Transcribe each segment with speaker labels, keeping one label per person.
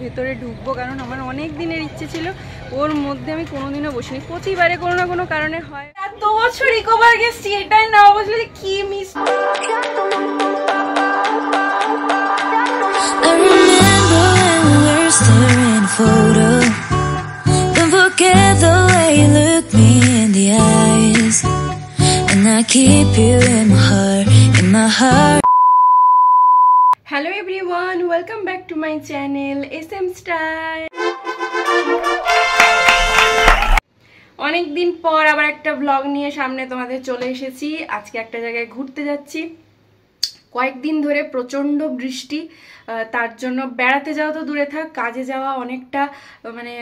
Speaker 1: ভেতরে ঢুকবো, কারণ আমার অনেক দিনের ইচ্ছে ছিল, ওর মধ্যে আমি কোনোদিনও বসিনি। প্রতিবারে কোনো না কোনো কারণে হয়। এত বছর ইকোবার গেছি, এটাই না বসলে কি miss. Hello everyone, welcome back to my channel SM Style. অনেক দিন পর আবার একটা ব্লগ নিয়ে সামনে তোমাদের চলে এসেছি। আজকে একটা জায়গায় ঘুরতে যাচ্ছি। কয়েকদিন ধরে প্রচণ্ড বৃষ্টি, তার জন্য বেড়াতে যাওয়া তো দূরে থাক, কাজে যাওয়া অনেকটা মানে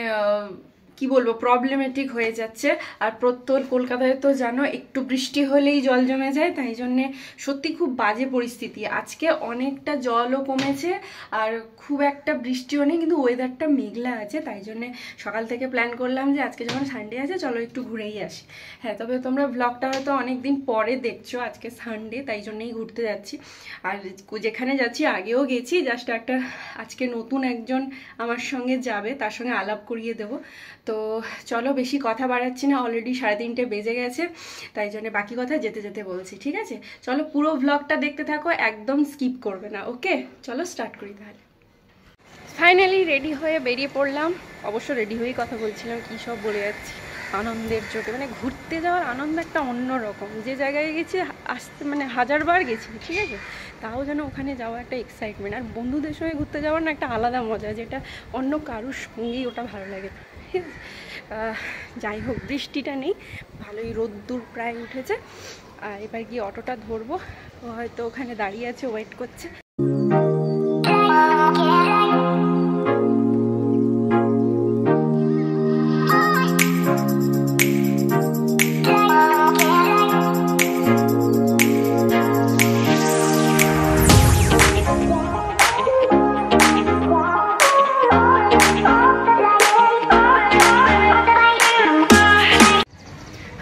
Speaker 1: কি বলবো প্রবলেমেটিক হয়ে যাচ্ছে। আর প্রত্যেক কলকাতায় তো জানো একটু বৃষ্টি হলেই জল জমে যায়, তাই জন্যে সত্যি খুব বাজে পরিস্থিতি। আজকে অনেকটা জলও কমেছে আর খুব একটা বৃষ্টিও নেই, কিন্তু ওয়েদারটা মেঘলা আছে, তাই জন্যে সকাল থেকে প্ল্যান করলাম যে আজকে যখন সানডে আছে চলো একটু ঘুরেই আসি। হ্যাঁ, তবে তোমরা ব্লগটা হয়তো অনেক দিন পরে দেখছো, আজকে সানডে তাই জন্যেই ঘুরতে যাচ্ছি। আর যেখানে যাচ্ছি আগেও গেছি, জাস্ট একটা আজকে নতুন একজন আমার সঙ্গে যাবে, তার সঙ্গে আলাপ করিয়ে দেবো। তো চলো বেশি কথা বাড়াচ্ছি না, অলরেডি 3:30 বেজে গেছে, তাই জন্য বাকি কথা যেতে যেতে বলছি, ঠিক আছে? চলো পুরো ব্লগটা দেখতে থাকো, একদম স্কিপ করবে না, ওকে? চলো স্টার্ট করি তাহলে। ফাইনালি রেডি হয়ে বেরিয়ে পড়লাম। অবশ্য রেডি হয়েই কথা বলছিলাম, কী সব বলে যাচ্ছি। আনন্দের চোটে মানে ঘুরতে যাওয়ার আনন্দ একটা অন্য রকম। যে জায়গায় গেছি আসতে মানে 1000বার গেছি, ঠিক আছে, তাও যেন ওখানে যাওয়া একটা এক্সাইটমেন্ট। আর বন্ধুদের সঙ্গে ঘুরতে যাওয়ার না একটা আলাদা মজা, যেটা অন্য কারুর সঙ্গেই ওটা ভালো লাগে। যাই হোক, বৃষ্টিটা নেই, ভালোই রোদ্দুর প্রায় উঠেছে। আর এবার গিয়ে অটোটা ধরবো, ও হয়তো ওখানে দাঁড়িয়ে আছে, ওয়েট করছে।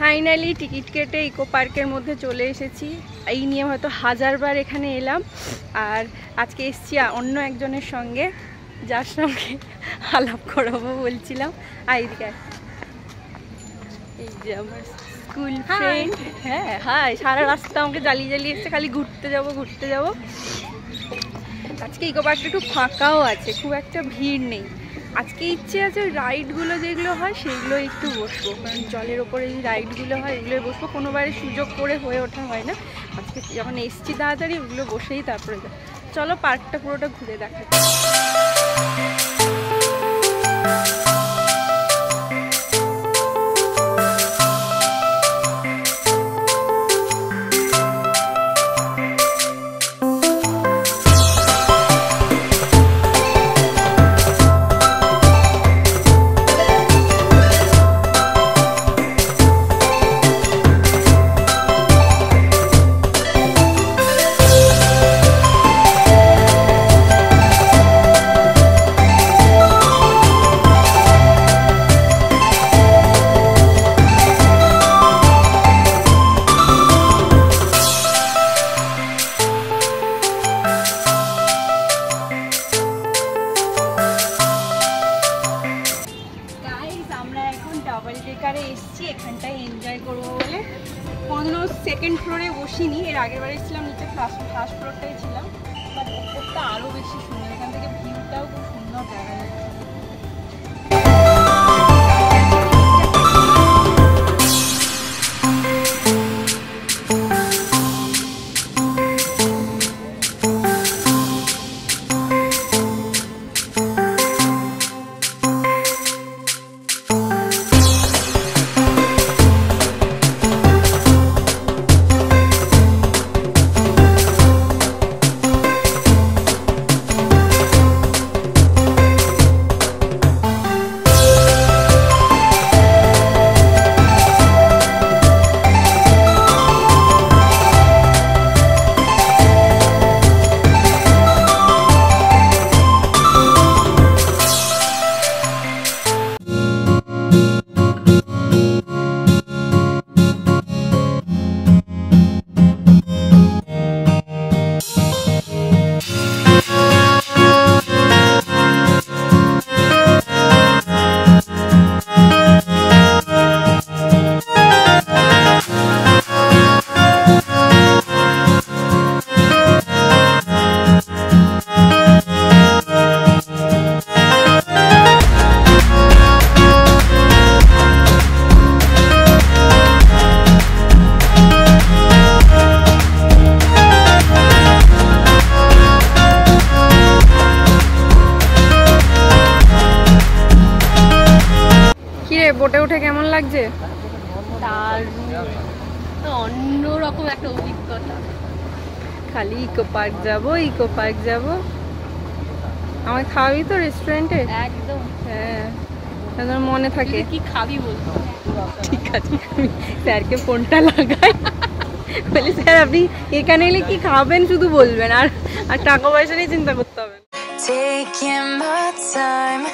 Speaker 1: ফাইনালি টিকিট কেটে ইকো পার্কের মধ্যে চলে এসেছি। এই নিয়ে হয়তো 1000বার এখানে এলাম। আর আজকে এসছি অন্য একজনের সঙ্গে, যার সঙ্গে আলাপ করাবো বলছিলাম। এইদিকে এই যে আমার স্কুল ফ্রেন্ড। হ্যাঁ হাই, সারা রাস্তা আমাকে জ্বালিয়ে জ্বালিয়ে এসছে, খালি ঘুরতে যাবো ঘুরতে যাবো। আজকে ইকো পার্কটা একটু ফাঁকাও আছে, খুব একটা ভিড় নেই। আজকে ইচ্ছে আছে রাইডগুলো যেগুলো হয় সেগুলো একটু বসবো, কারণ জলের ওপরে যে রাইডগুলো হয় এগুলোই বসবো। কোনোবারে সুযোগ করে হয়ে ওঠা হয় না। আজকে যখন এসছি তাড়াতাড়ি ওগুলো বসেই তারপরে যাই। চলো পার্কটা পুরোটা ঘুরে দেখা। এসছি এখানটায় এনজয় করবো বলে। কোনো সেকেন্ড ফ্লোরে বসিনি, এর আগের বার এসেছিলাম নিচে ফার্স্ট ফ্লোরটাই ছিলাম। বাট ওপরটা আরও বেশি সুন্দর, এখান থেকে ভিউটাও খুব সুন্দর দেখা যাচ্ছে। বোটে উঠে কেমন লাগছে?
Speaker 2: অন্যরকম একটা অভিজ্ঞতা।
Speaker 1: খালি ইকো পার্ক যাবো। আমায় খাওয়াবি তো রেস্টুরেন্টে?
Speaker 2: একদম।
Speaker 1: হ্যাঁ, তোর মনে থাকে।
Speaker 2: কি খাবি বলবো?
Speaker 1: ঠিক আছে, আমি স্যারকে ফোনটা লাগাই, বলি স্যার আপনি এখানে এলে কি খাবেন শুধু বলবেন, আর টাকা পয়সা নিয়ে চিন্তা করতে হবে।
Speaker 3: Taking my time,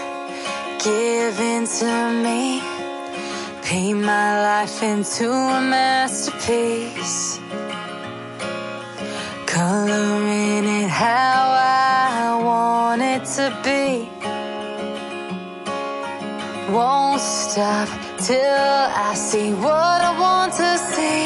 Speaker 3: giving to me, paint my life into a masterpiece, coloring it how I want it to be. Won't stop till I see what I want to see.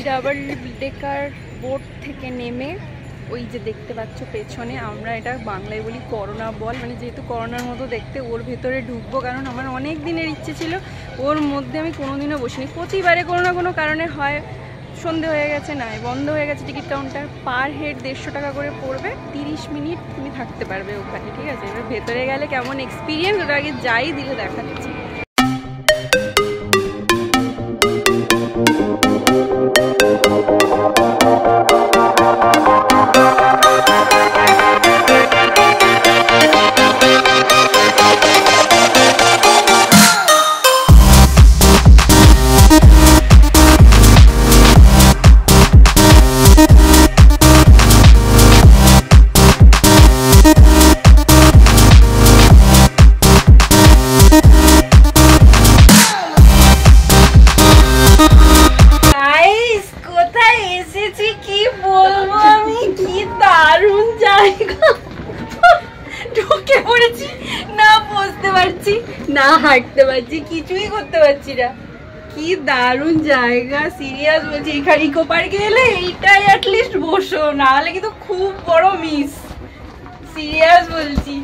Speaker 1: Double decker boat থেকে নেমে ওই যে দেখতে পাচ্ছ পেছনে, আমরা এটা বাংলায় বলি করোনা বল, মানে যেহেতু করোনার মতো দেখতে, ওর ভেতরে ঢুকবো। কারণ আমার অনেক দিনের ইচ্ছে ছিল, ওর মধ্যে আমি কোনোদিনও বসিনি। প্রতিবারে কোনো না কোনো কারণে হয় সন্ধে হয়ে গেছে, না বন্ধ হয়ে গেছে টিকিট কাউন্টার। পার হেড 150 টাকা করে পড়বে, 30 মিনিট তুমি থাকতে পারবে ওখানে, ঠিক আছে? এবার ভেতরে গেলে কেমন এক্সপিরিয়েন্স ওটা আগে যাই দিলে দেখাচ্ছি। না হাঁটতে পারছি, কিছুই করতে পারছি না। কি দারুণ জায়গা, সিরিয়াস বলছি। এখানে ইকো পার্কে এলে এইটাই অ্যাটলিস্ট বসো, না হলে কিন্তু খুব বড় মিস, সিরিয়াস বলছি।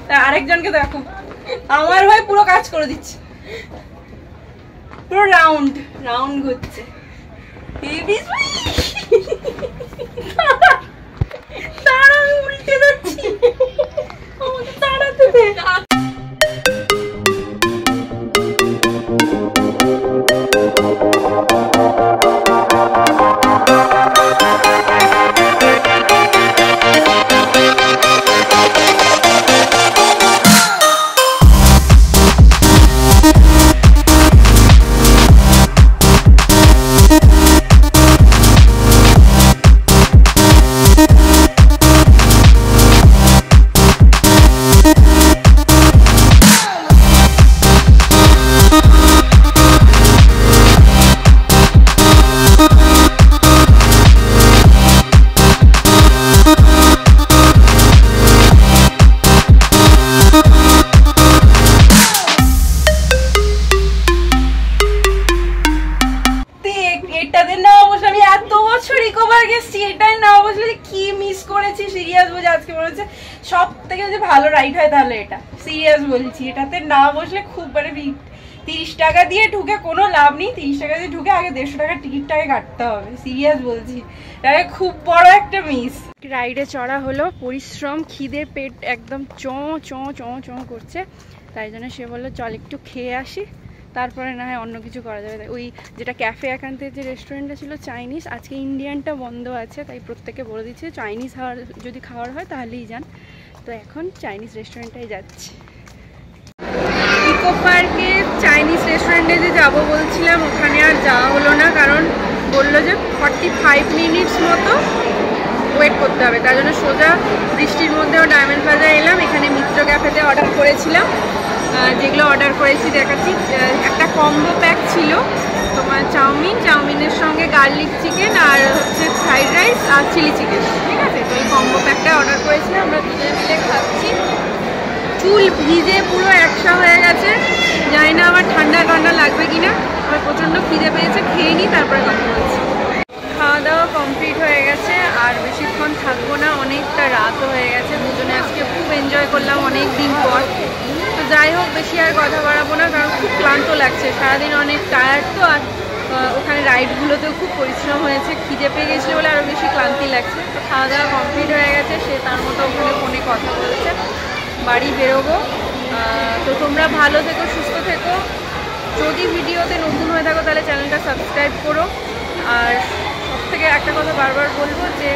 Speaker 1: তা আরেকজনকে দেখো, আমার ভাই পুরো কাজ করে দিচ্ছে, পুরো রাউন্ড ঘুরছে। তারা আমি উল্টে যাচ্ছি, আমাকে তাড়াতে দে। এটাতে না বসে আমি এত বছর ইকো পার্কে এসেছি, এটাই না বসলে কি মিস করেছি। সিরিয়াস বলছি, আজকে মনে হচ্ছে সব থেকে যদি ভালো রাইড হয় তাহলে এটা, সিরিয়াস বলছি। এটাতে না বসলে খুব মানে 30 টাকা দিয়ে ঢুকে কোনো লাভ নেই। 30 টাকা দিয়ে ঢুকে আগে 150 টাকার টিকিটটাকে কাটতে হবে, সিরিয়াস বলছি। তাহলে খুব বড় একটা মিস। রাইডে চড়া হলো, পরিশ্রম, খিদে পেট একদম চঁ করছে, তাই জন্য সে বললো চল একটু খেয়ে আসি, তারপরে না হয় অন্য কিছু করা যাবে। ওই যেটা ক্যাফে একান্তে যে রেস্টুরেন্টটা ছিল চাইনিজ, আজকে ইন্ডিয়ানটা বন্ধ আছে, তাই প্রত্যেকে বলে দিচ্ছে চাইনিজ যদি খাওয়ার হয় তাহলেই যান। তো এখন চাইনিজ রেস্টুরেন্টটাই যাচ্ছি। ইকো পার্কে চাইনিজ রেস্টুরেন্টে যে যাবো বলছিলাম, ওখানে আর যাওয়া হলো না, কারণ বললো যে 45 মিনিটস মতো ওয়েট করতে হবে। তার জন্য সোজা বৃষ্টির মধ্যেও ডায়মন্ড প্লাজায় এলাম। এখানে মিত্র ক্যাফেতে অর্ডার করেছিলাম, যেগুলো অর্ডার করেছি দেখাচ্ছি। একটা কম্বো প্যাক ছিল তোমার চাউমিনের সঙ্গে গার্লিক চিকেন আর হচ্ছে ফ্রাইড রাইস আর চিলি চিকেন, ঠিক আছে? তো এই কম্বো প্যাকটা অর্ডার করেছিলাম, আমরা দুজনে মিলে খাচ্ছি। চুল ভিজে পুরো একসা হয়ে গেছে, জানি না আমার ঠান্ডা লাগবে কিনা। আমার প্রচণ্ড খিদে পেয়েছে, খেয়ে নিই তারপরে কথা বলছি। যাই হোক, বেশি আর কথা বাড়াবো না, কারণ খুব ক্লান্ত লাগছে, সারাদিন অনেক টায়ার্ড তো। আর ওখানে রাইডগুলোতেও খুব পরিশ্রম হয়েছে, খিদে পেয়ে গেছিলো বলে আরও বেশি ক্লান্তি লাগছে। তো খাওয়া দাওয়া কমপ্লিট হয়ে গেছে, সে তার মতো ওখানে ফোনে কথা বলছে, বাড়ি বেরোবো। তো তোমরা ভালো থেকো, সুস্থ থেকো। যদি ভিডিওতে নতুন হয়ে থাকো তাহলে চ্যানেলটা সাবস্ক্রাইব করো। আর সব থেকে একটা কথা বারবার বলবো যে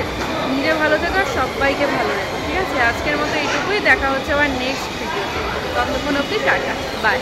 Speaker 1: নিজে ভালো থেকো আর সবাইকে ভালো রেখো, ঠিক আছে? আজকের মতো এইটুকুই, দেখা হচ্ছে আবার নেক্সট ভিডিও। ততক্ষণ অবধি টাটা, বাই।